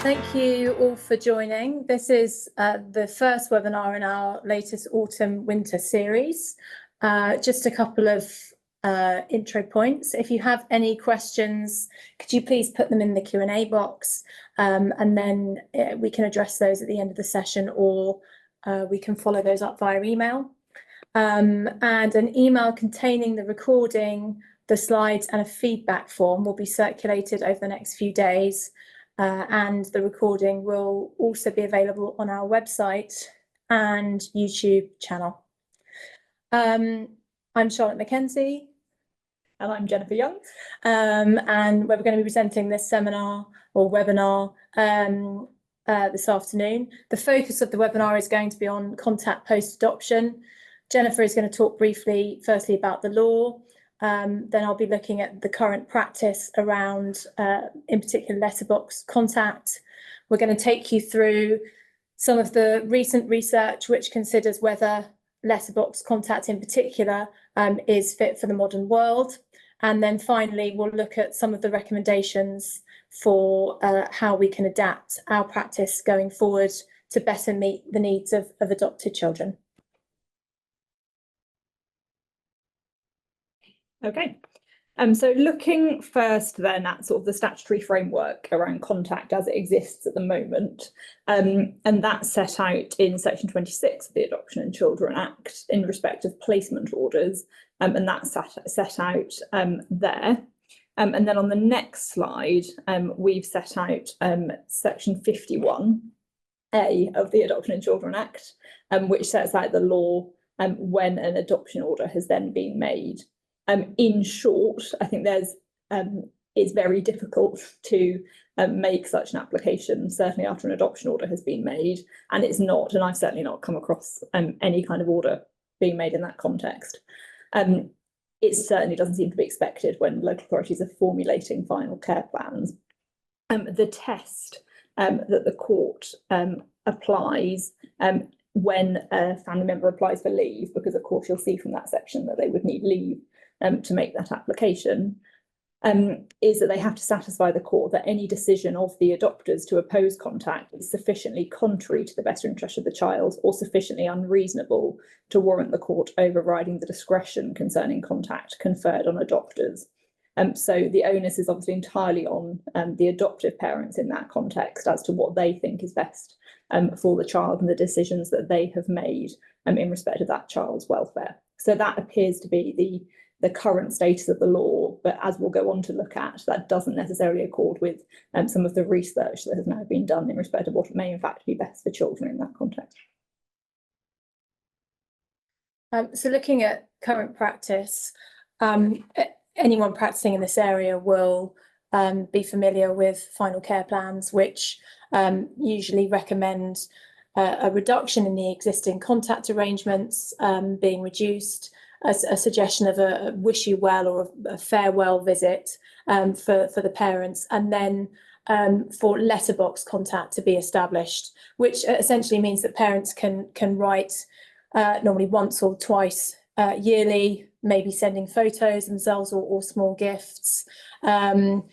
Thank you all for joining. This is the first webinar in our latest autumn-winter series. Just a couple of intro points. If you have any questions, could you please put them in the Q&A box, and then we can address those at the end of the session, or we can follow those up via email. And an email containing the recording, the slides, and a feedback form will be circulated over the next few days. And the recording will also be available on our website and YouTube channel. I'm Charlotte Mackenzie. And I'm Jennifer Young. And we're going to be presenting this seminar or webinar this afternoon. The focus of the webinar is going to be on contact post-adoption. Jennifer is going to talk briefly, firstly, about the law. Then I'll be looking at the current practice around, in particular, letterbox contact. We're going to take you through some of the recent research which considers whether letterbox contact in particular is fit for the modern world. And then finally, we'll look at some of the recommendations for how we can adapt our practice going forward to better meet the needs of adopted children. Okay, so looking first then at sort of the statutory framework around contact as it exists at the moment, and that's set out in section 26 of the Adoption and Children Act in respect of placement orders, and that's set out there. And then on the next slide, we've set out section 51A of the Adoption and Children Act, which sets out the law when an adoption order has then been made. In short, I think it's very difficult to make such an application, certainly after an adoption order has been made, and it's not, and I've certainly not come across any kind of order being made in that context. It certainly doesn't seem to be expected when local authorities are formulating final care plans. The test that the court applies when a family member applies for leave, because of course you'll see from that section that they would need leave to make that application, is that they have to satisfy the court that any decision of the adopters to oppose contact is sufficiently contrary to the best interest of the child or sufficiently unreasonable to warrant the court overriding the discretion concerning contact conferred on adopters. So the onus is obviously entirely on the adoptive parents in that context as to what they think is best for the child and the decisions that they have made in respect of that child's welfare. So that appears to be the current status of the law, but as we'll go on to look at, that doesn't necessarily accord with some of the research that has now been done in respect of what may in fact be best for children in that context. So looking at current practice, anyone practicing in this area will be familiar with final care plans, which usually recommend a reduction in the existing contact arrangements being reduced, a suggestion of a wish you well or a farewell visit for the parents, and then for letterbox contact to be established, which essentially means that parents can write normally once or twice yearly, maybe sending photos themselves or small gifts, and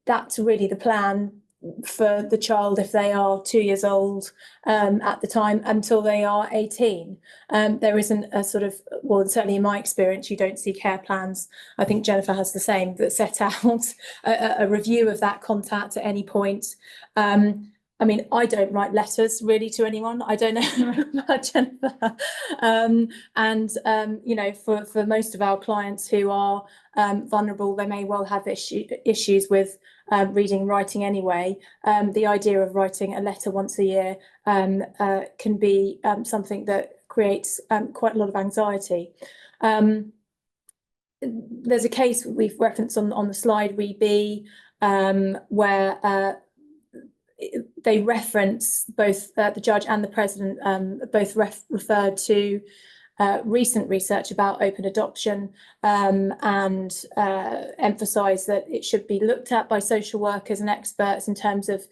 that's really the plan for the child if they are 2 years old at the time until they are 18. There isn't a sort of, well, certainly in my experience, you don't see care plans, I think Jennifer has the same, that set out a review of that contact at any point. I mean, I don't write letters really to anyone. I don't know about Jennifer. You know, for most of our clients who are vulnerable, they may well have issues with reading and writing anyway. The idea of writing a letter once a year can be something that creates quite a lot of anxiety. There's a case we've referenced on the slide, WeBe, where they reference, both the judge and the president both referred to recent research about open adoption and emphasise that it should be looked at by social workers and experts in terms of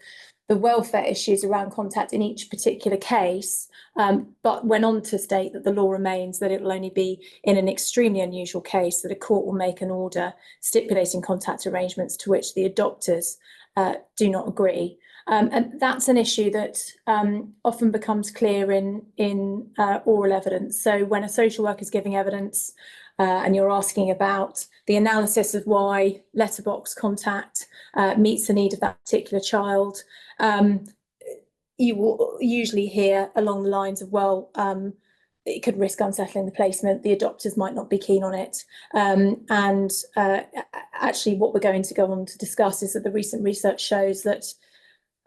the welfare issues around contact in each particular case, but went on to state that the law remains that it will only be in an extremely unusual case that a court will make an order stipulating contact arrangements to which the adopters do not agree. And that's an issue that often becomes clear in oral evidence. So when a social worker is giving evidence and you're asking about the analysis of why letterbox contact meets the need of that particular child, you will usually hear along the lines of, well, it could risk unsettling the placement, the adopters might not be keen on it. Actually, what we're going to go on to discuss is that the recent research shows that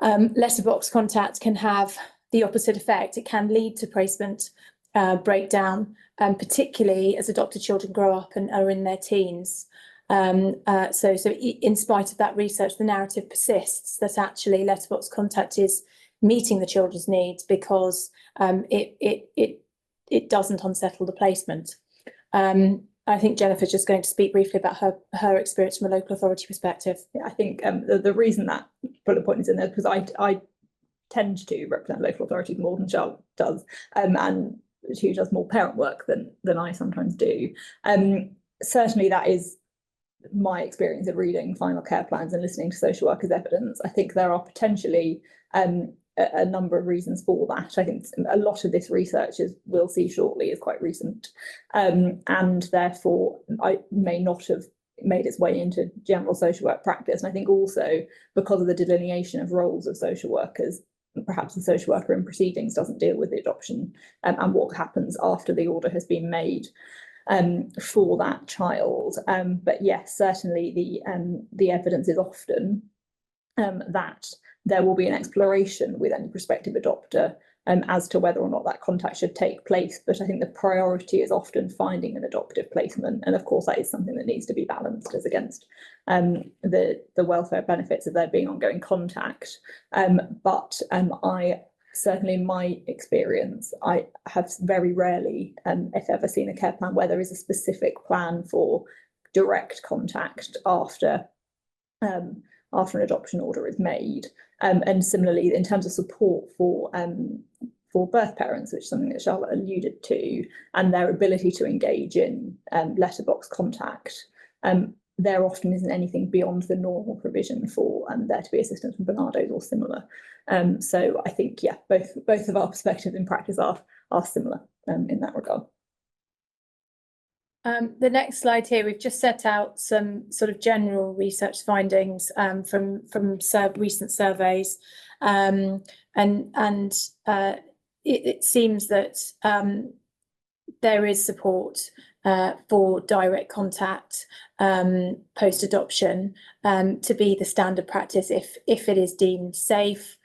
letterbox contact can have the opposite effect. It can lead to placement breakdown, particularly as adopted children grow up and are in their teens. So in spite of that research, the narrative persists that actually letterbox contact is meeting the children's needs because it doesn't unsettle the placement. I think Jennifer's just going to speak briefly about her experience from a local authority perspective. Yeah, I think the reason that bullet point is in there is because I tend to represent local authorities more than Charlotte does, and she does more parent work than I sometimes do. Certainly that is my experience of reading final care plans and listening to social workers' evidence. I think there are potentially a number of reasons for that. I think a lot of this research, as we'll see shortly, is quite recent, and therefore I may not have made its way into general social work practice. And I think also because of the delineation of roles of social workers, perhaps the social worker in proceedings doesn't deal with the adoption and what happens after the order has been made for that child. But yes, certainly the evidence is often that there will be an exploration with any prospective adopter as to whether or not that contact should take place. But I think the priority is often finding an adoptive placement. And of course, that is something that needs to be balanced as against the welfare benefits of there being ongoing contact. But I certainly, in my experience, I have very rarely, if ever, seen a care plan where there is a specific plan for direct contact after an adoption order is made. And similarly, in terms of support for birth parents, which is something that Charlotte alluded to, and their ability to engage in letterbox contact, there often isn't anything beyond the normal provision for there to be assistance from Bernardo's or similar. So I think, yeah, both of our perspectives in practice are similar in that regard. The next slide here, we've just set out some sort of general research findings from recent surveys, it seems that there is support for direct contact post-adoption to be the standard practice if it is deemed safe.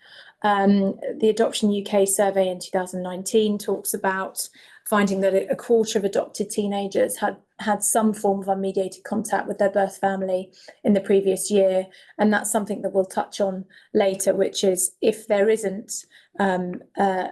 The Adoption UK survey in 2019 talks about finding that a quarter of adopted teenagers had some form of unmediated contact with their birth family in the previous year. And that's something that we'll touch on later, which is if there isn't a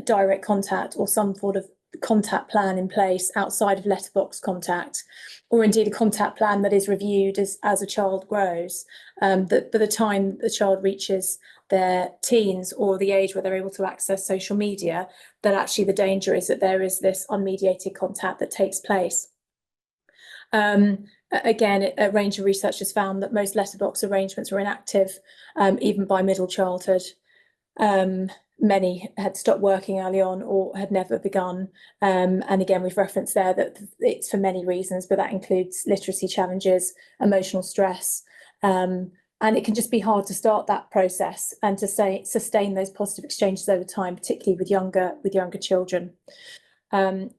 direct contact or some sort of contact plan in place outside of letterbox contact, or indeed a contact plan that is reviewed as a child grows, that by the time the child reaches their teens or the age where they're able to access social media, that actually the danger is that there is this unmediated contact that takes place. Again, a range of research has found that most letterbox arrangements were inactive even by middle childhood. Many had stopped working early on or had never begun. And again, we've referenced there that it's for many reasons, but that includes literacy challenges, emotional stress, and it can just be hard to start that process and to sustain those positive exchanges over time, particularly with younger children.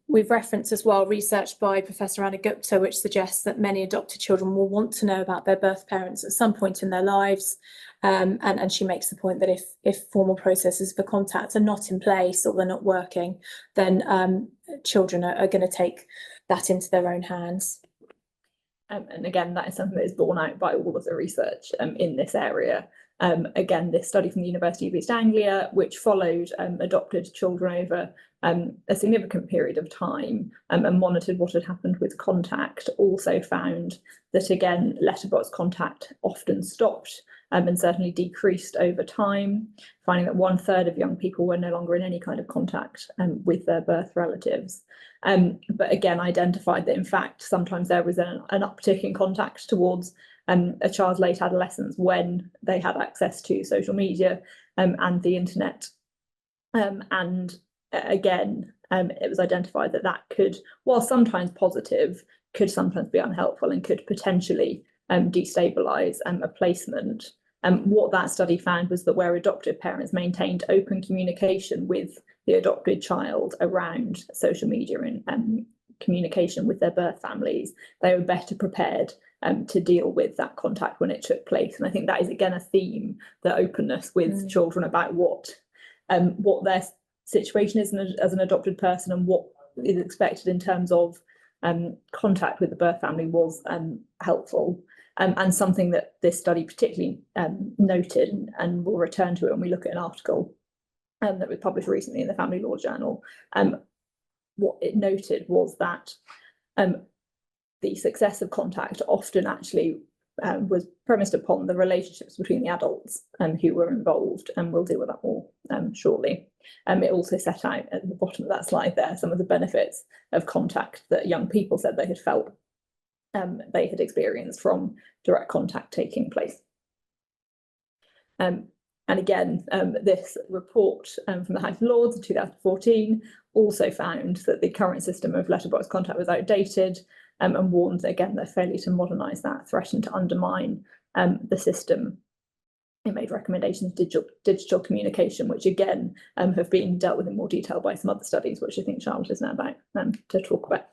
We've referenced as well research by Professor Anna Gupta, which suggests that many adopted children will want to know about their birth parents at some point in their lives. And she makes the point that if formal processes for contact are not in place or they're not working, then children are going to take that into their own hands. And again, that is something that is borne out by all of the research in this area. Again, this study from the University of East Anglia, which followed adopted children over a significant period of time and monitored what had happened with contact, also found that, again, letterbox contact often stopped and certainly decreased over time, finding that 1/3 of young people were no longer in any kind of contact with their birth relatives. But again, identified that, in fact, sometimes there was an uptick in contact towards a child's late adolescence when they had access to social media and the internet. And again, it was identified that that could, while sometimes positive, could sometimes be unhelpful and could potentially destabilise a placement. What that study found was that where adoptive parents maintained open communication with the adopted child around social media and communication with their birth families, they were better prepared to deal with that contact when it took place. And I think that is again a theme, the openness with children about what their situation is as an adopted person and what is expected in terms of contact with the birth family was helpful. And something that this study particularly noted, and we'll return to it when we look at an article that was published recently in the Family Law Journal. What it noted was that the success of contact often actually was premised upon the relationships between the adults who were involved, and we'll deal with that more shortly. It also set out at the bottom of that slide there some of the benefits of contact that young people said they had felt they had experienced from direct contact taking place. And again, this report from the House of Lords in 2014 also found that the current system of letterbox contact was outdated and warned that, again, their failure to modernise that threatened to undermine the system. It made recommendations digital communication, which again have been dealt with in more detail by some other studies, which I think Charlotte is now about to talk about.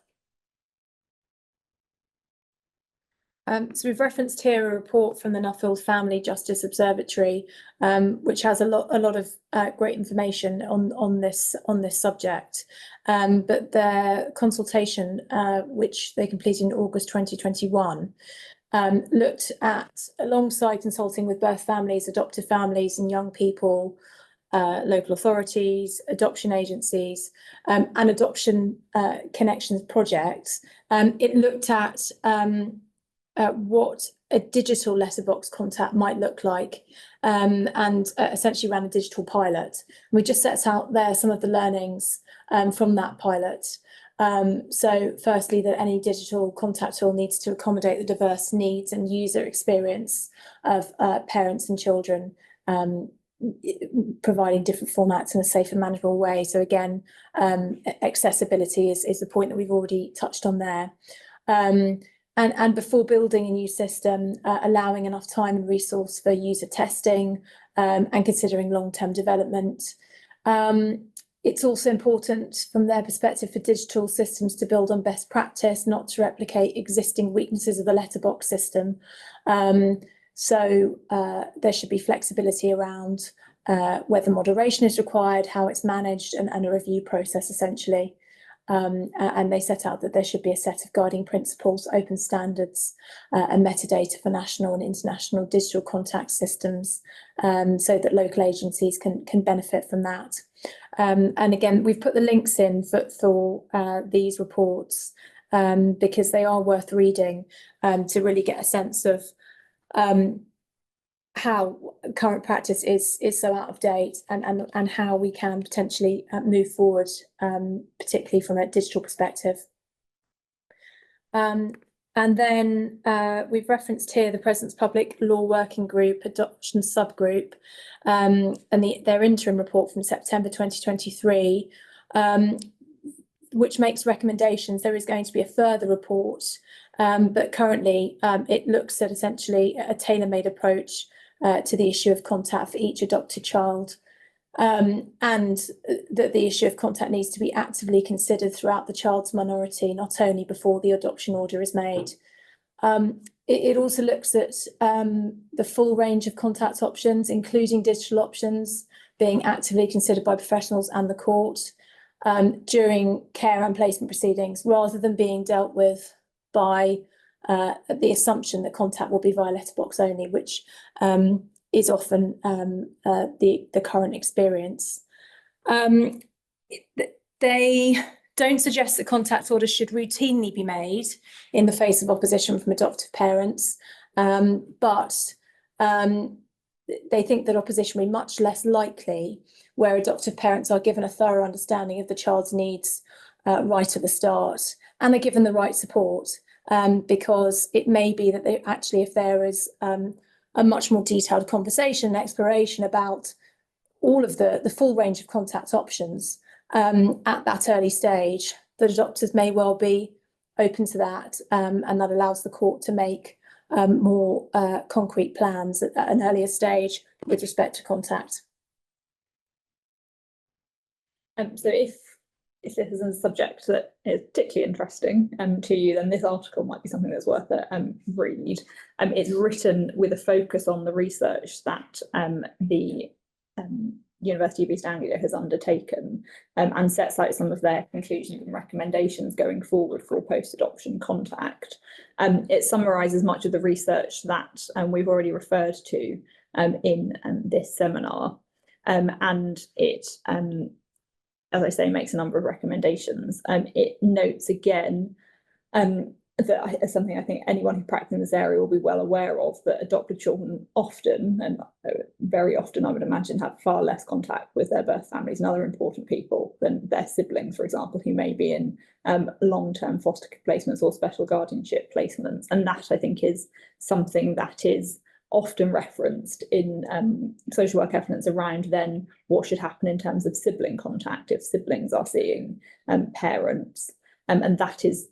So we've referenced here a report from the Nuffield Family Justice Observatory, which has a lot of great information on this subject. But their consultation, which they completed in August 2021, looked at, alongside consulting with birth families, adoptive families, and young people, local authorities, adoption agencies, and adoption connections projects. It looked at what a digital letterbox contact might look like, and essentially ran a digital pilot. We just set out there some of the learnings from that pilot. So firstly, that any digital contact tool needs to accommodate the diverse needs and user experience of parents and children, providing different formats in a safe and manageable way. So again, accessibility is the point that we've already touched on there. And before building a new system, allowing enough time and resource for user testing and considering long-term development. It's also important from their perspective for digital systems to build on best practice, not to replicate existing weaknesses of the letterbox system. So there should be flexibility around whether moderation is required, how it's managed, and a review process essentially. And they set out that there should be a set of guiding principles, open standards, and metadata for national and international digital contact systems, so that local agencies can benefit from that. And again, we've put the links in for these reports because they are worth reading to really get a sense of how current practice is so out of date and how we can potentially move forward, particularly from a digital perspective. And then we've referenced here the President's Public Law Working Group Adoption Subgroup and their interim report from September 2023, which makes recommendations. There is going to be a further report, but currently it looks at essentially a tailor-made approach to the issue of contact for each adopted child, and that the issue of contact needs to be actively considered throughout the child's minority, not only before the adoption order is made. It also looks at the full range of contact options, including digital options, being actively considered by professionals and the court during care and placement proceedings, rather than being dealt with by the assumption that contact will be via letterbox only, which is often the current experience. They don't suggest that contact orders should routinely be made in the face of opposition from adoptive parents, but they think that opposition will be much less likely where adoptive parents are given a thorough understanding of the child's needs right at the start, and they're given the right support. because it may be that they actually, if there is a much more detailed conversation and exploration about all of the full range of contact options at that early stage, the adopters may well be open to that, and that allows the court to make more concrete plans at an earlier stage with respect to contact. So if this is a subject that is particularly interesting to you, then this article might be something that's worth a read. It's written with a focus on the research that the University of East Anglia has undertaken, and sets out some of their conclusions and recommendations going forward for post-adoption contact. It summarises much of the research that we've already referred to in this seminar, and it as I say, makes a number of recommendations. It notes again that something I think anyone who practices in this area will be well aware of, that adopted children often, and very often I would imagine, have far less contact with their birth families and other important people than their siblings, for example, who may be in long-term foster placements or special guardianship placements. And that, I think, is something that is often referenced in social work evidence around then what should happen in terms of sibling contact if siblings are seeing parents. And that is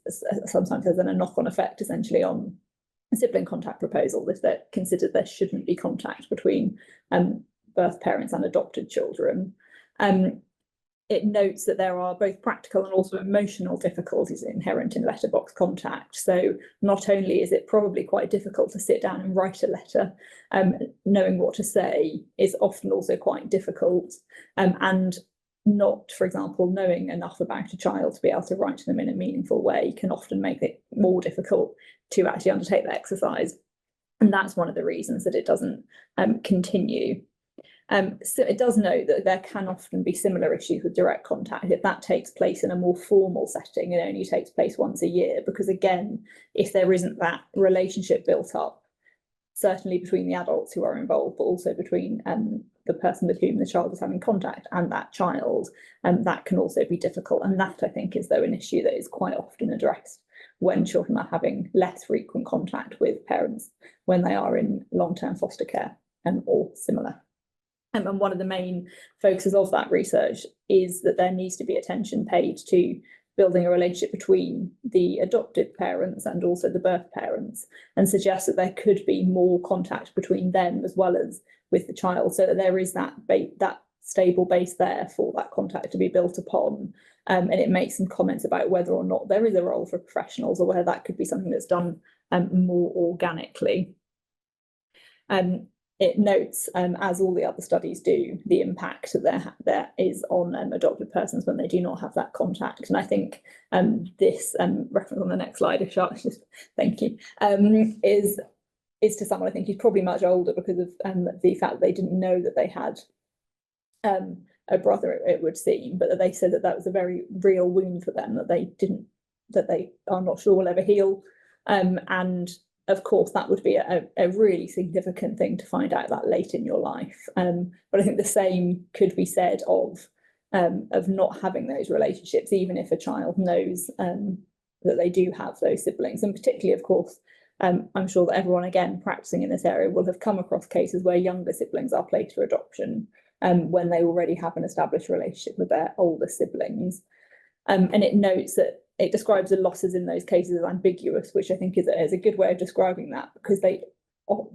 sometimes has a knock-on effect essentially on a sibling contact proposal, if they're considered there shouldn't be contact between birth parents and adopted children. It notes that there are both practical and also emotional difficulties inherent in letterbox contact. So not only is it probably quite difficult to sit down and write a letter, knowing what to say is often also quite difficult, and not, for example, knowing enough about a child to be able to write to them in a meaningful way can often make it more difficult to actually undertake the exercise. And that's one of the reasons that it doesn't continue. So it does note that there can often be similar issues with direct contact if that takes place in a more formal setting and only takes place once a year, because again, if there isn't that relationship built up, certainly between the adults who are involved, but also between the person with whom the child is having contact and that child, that can also be difficult. And that, I think, is though an issue that is quite often addressed when children are having less frequent contact with parents when they are in long-term foster care or similar. And one of the main focuses of that research is that there needs to be attention paid to building a relationship between the adoptive parents and also the birth parents, and suggests that there could be more contact between them as well as with the child, so that there is that stable base there for that contact to be built upon. And it makes some comments about whether or not there is a role for professionals or whether that could be something that's done more organically. It notes, as all the other studies do, the impact that there is on adopted persons when they do not have that contact. And I think this reference on the next slide, if Charlotte, thank you, is to someone I think who's probably much older because of the fact that they didn't know that they had a brother, it would seem, but that they said that that was a very real wound for them, that they are not sure will ever heal. And of course, that would be a really significant thing to find out that late in your life. But I think the same could be said of not having those relationships, even if a child knows that they do have those siblings. And particularly, of course, I'm sure that everyone, again, practicing in this area will have come across cases where younger siblings are placed for adoption when they already have an established relationship with their older siblings. And it notes that it describes the losses in those cases as ambiguous, which I think is a good way of describing that, because they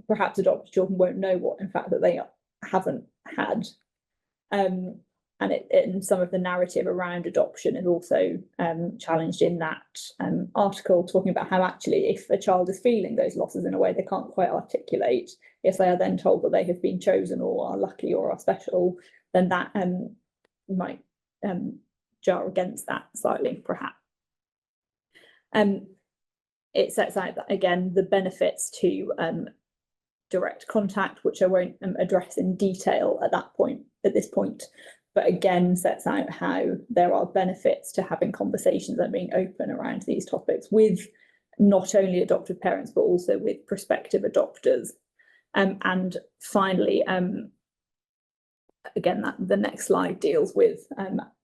perhaps adopted children won't know what, in fact, that they haven't had. And some of the narrative around adoption is also challenged in that article, talking about how actually if a child is feeling those losses in a way they can't quite articulate, if they are then told that they have been chosen or are lucky or are special, then that might jar against that slightly, perhaps. It sets out that, again, the benefits to direct contact, which I won't address in detail at this point, but again sets out how there are benefits to having conversations and being open around these topics with not only adoptive parents but also with prospective adopters. And finally, again, the next slide deals with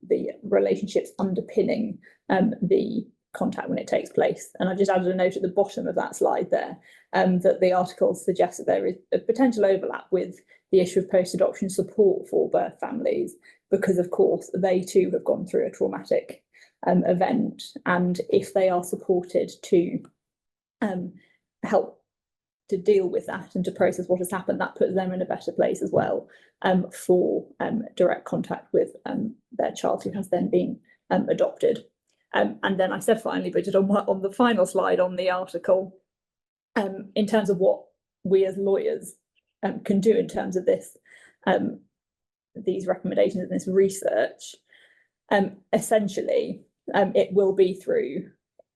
the relationships underpinning the contact when it takes place. And I've just added a note at the bottom of that slide there, that the article suggests that there is a potential overlap with the issue of post-adoption support for birth families, because of course they too have gone through a traumatic event, and if they are supported to help to deal with that and to process what has happened, that puts them in a better place as well, for direct contact with their child who has then been adopted. And then I said finally, but just on the final slide on the article, in terms of what we as lawyers can do in terms of this, these recommendations and this research, essentially it will be through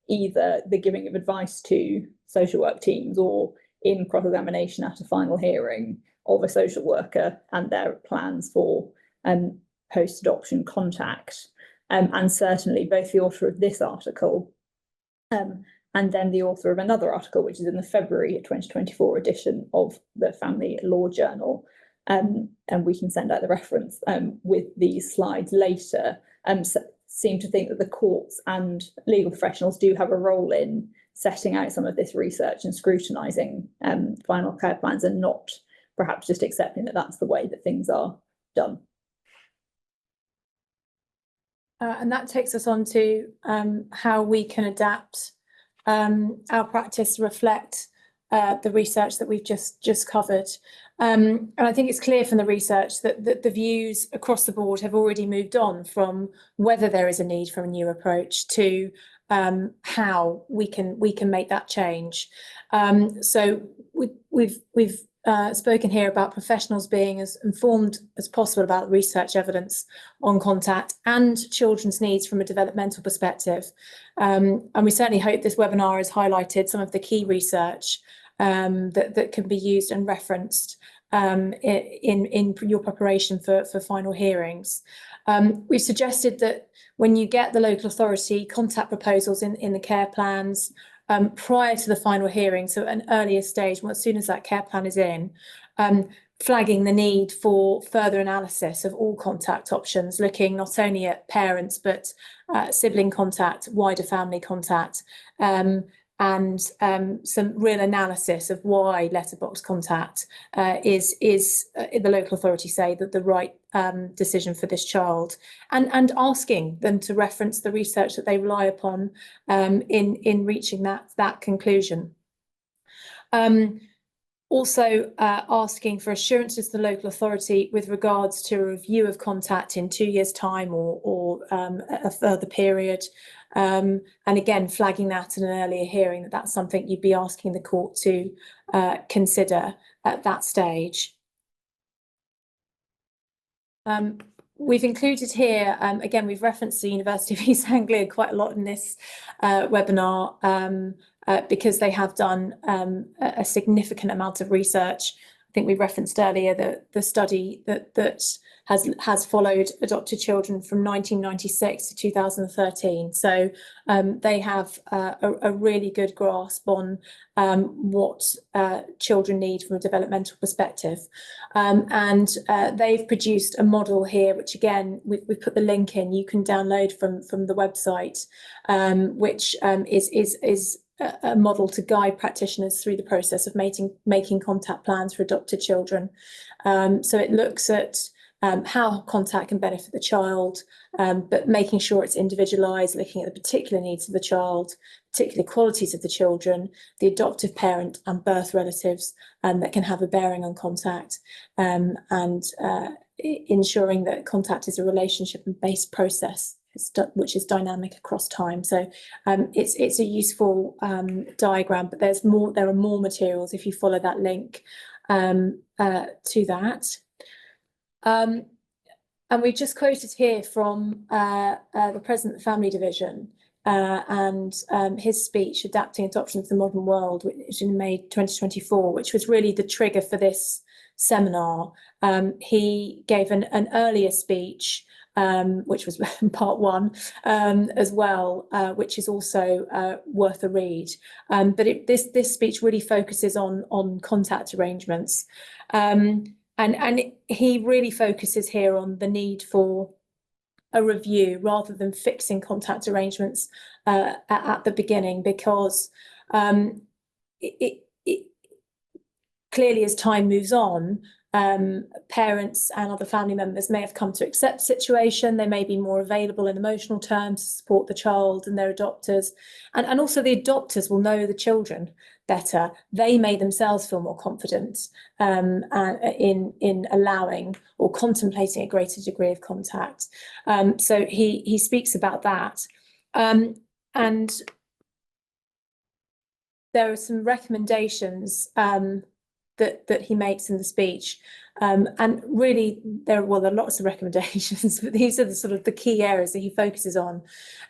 either the giving of advice to social work teams or in cross-examination at a final hearing of a social worker and their plans for post-adoption contact. And certainly both the author of this article and then the author of another article, which is in the February 2024 edition of the Family Law Journal, and we can send out the reference with these slides later, seem to think that the courts and legal professionals do have a role in setting out some of this research and scrutinising final care plans, and not perhaps just accepting that that's the way that things are done. And that takes us on to how we can adapt our practice to reflect the research that we've just covered. And I think it's clear from the research that the views across the board have already moved on from whether there is a need for a new approach to how we can make that change. So we've spoken here about professionals being as informed as possible about research evidence on contact and children's needs from a developmental perspective. And we certainly hope this webinar has highlighted some of the key research that can be used and referenced in your preparation for final hearings. We've suggested that when you get the local authority contact proposals in the care plans, prior to the final hearing, so at an earlier stage, as soon as that care plan is in, flagging the need for further analysis of all contact options, looking not only at parents, but sibling contact, wider family contact, and some real analysis of why letterbox contact is the local authority say that the right decision for this child, and asking them to reference the research that they rely upon in reaching that conclusion. Also asking for assurances to the local authority with regards to a review of contact in 2 years' time or a further period. And again, flagging that in an earlier hearing, that's something you'd be asking the court to consider at that stage. We've included here, again, we've referenced the University of East Anglia quite a lot in this webinar because they have done a significant amount of research. I think we referenced earlier the study that has followed adopted children from 1996 to 2013. So they have a really good grasp on what children need from a developmental perspective. And they've produced a model here, which again, we've put the link in, you can download from the website, which is a model to guide practitioners through the process of making contact plans for adopted children. So it looks at how contact can benefit the child, but making sure it's individualised, looking at the particular needs of the child, particular qualities of the children, the adoptive parent and birth relatives that can have a bearing on contact, and ensuring that contact is a relationship-based process which is dynamic across time. So it's a useful diagram, but there are more materials if you follow that link to that. And we've just quoted here from the President of the Family Division and his speech, Adapting Adoption to the Modern World, which in May 2024, which was really the trigger for this seminar. He gave an earlier speech, which was part one as well, which is also worth a read. But this speech really focuses on contact arrangements. And he really focuses here on the need for a review rather than fixing contact arrangements at the beginning, because it clearly, as time moves on, parents and other family members may have come to accept the situation. They may be more available in emotional terms to support the child and their adopters. And also the adopters will know the children better. They may themselves feel more confident in allowing or contemplating a greater degree of contact. So he speaks about that. And there are some recommendations that he makes in the speech. And really, there are lots of recommendations, but these are the sort of the key areas that he focuses on.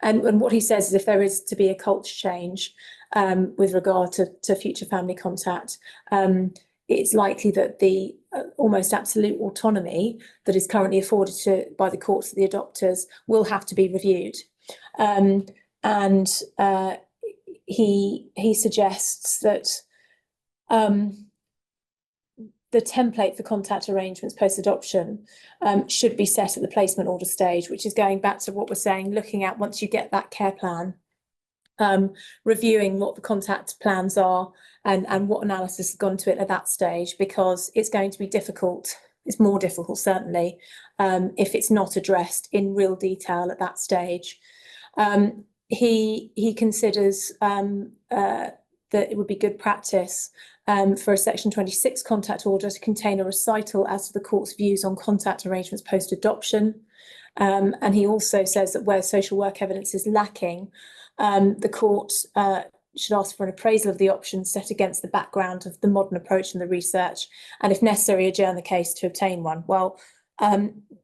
And what he says is, if there is to be a culture change with regard to future family contact, it's likely that the almost absolute autonomy that is currently afforded by the courts to the adopters will have to be reviewed. He suggests that the template for contact arrangements post-adoption should be set at the placement order stage, which is going back to what we're saying, looking at, once you get that care plan, reviewing what the contact plans are and what analysis has gone to it at that stage, because it's going to be difficult. It's more difficult, certainly, if it's not addressed in real detail at that stage. He considers that it would be good practice for a Section 26 contact order to contain a recital as to the court's views on contact arrangements post-adoption. And he also says that where social work evidence is lacking, the court should ask for an appraisal of the options set against the background of the modern approach and the research, and if necessary, adjourn the case to obtain one. Well,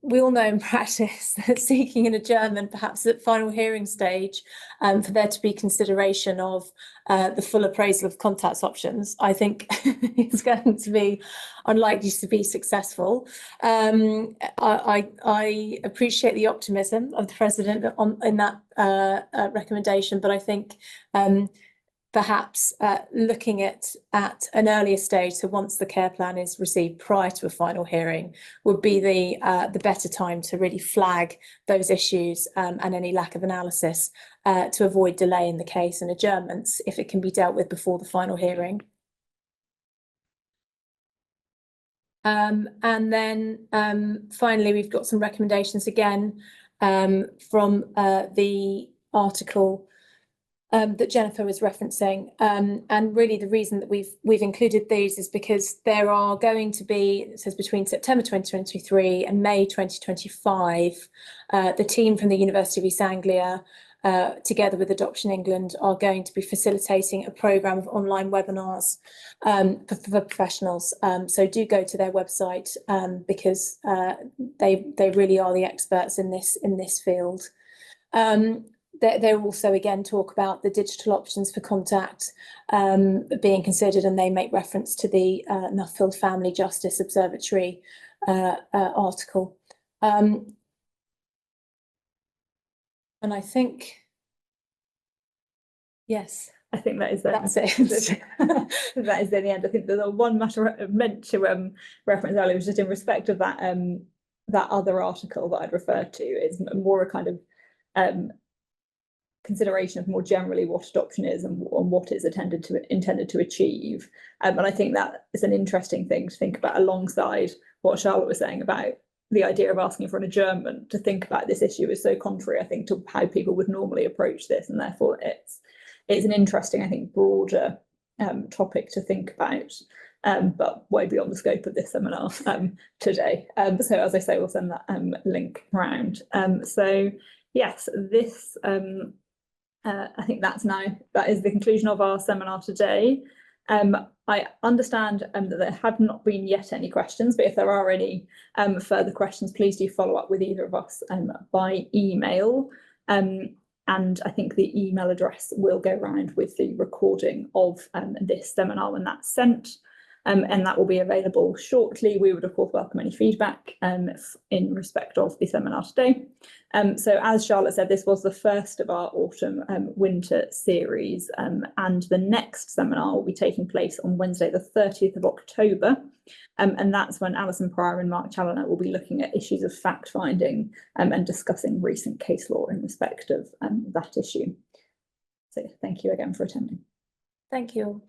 we all know in practice that seeking an adjournment, perhaps at final hearing stage, for there to be consideration of the full appraisal of contacts options, I think it's going to be unlikely to be successful. I appreciate the optimism of the President in that recommendation, but I think perhaps looking at an earlier stage, so once the care plan is received prior to a final hearing, would be the better time to really flag those issues and any lack of analysis to avoid delay in the case and adjournments if it can be dealt with before the final hearing. And then finally, we've got some recommendations again from the article that Jennifer was referencing, and really the reason that we've included these is because there are going to be, it says between September 2023 and May 2025, the team from the University of East Anglia, together with Adoption England, are going to be facilitating a programme of online webinars for professionals. So do go to their website because they really are the experts in this field. They also again talk about the digital options for contact being considered, and they make reference to the Nuffield Family Justice Observatory article. And I think, yes, I think that is that's it. That is the end. I think the one matter I meant to reference earlier was just in respect of that that other article that I'd referred to is more a kind of consideration of more generally what adoption is and what it's intended to achieve. And I think that is an interesting thing to think about alongside what Charlotte was saying about the idea of asking for an adjournment. To think about this issue is so contrary, I think, to how people would normally approach this, and therefore it's an interesting, I think, broader topic to think about, but way beyond the scope of this seminar today. So as I say, we'll send that link around. So yes, this I think that is the conclusion of our seminar today. I understand that there have not been yet any questions, but if there are any further questions, please do follow up with either of us by email. And I think the email address will go around with the recording of this seminar when that's sent. and that will be available shortly. We would of course welcome any feedback in respect of the seminar today. So as Charlotte said, this was the first of our autumn winter series, and the next seminar will be taking place on Wednesday the 30th of October. And that's when Alison Pryor and Mark Challoner will be looking at issues of fact-finding and discussing recent case law in respect of that issue. So thank you again for attending. Thank you.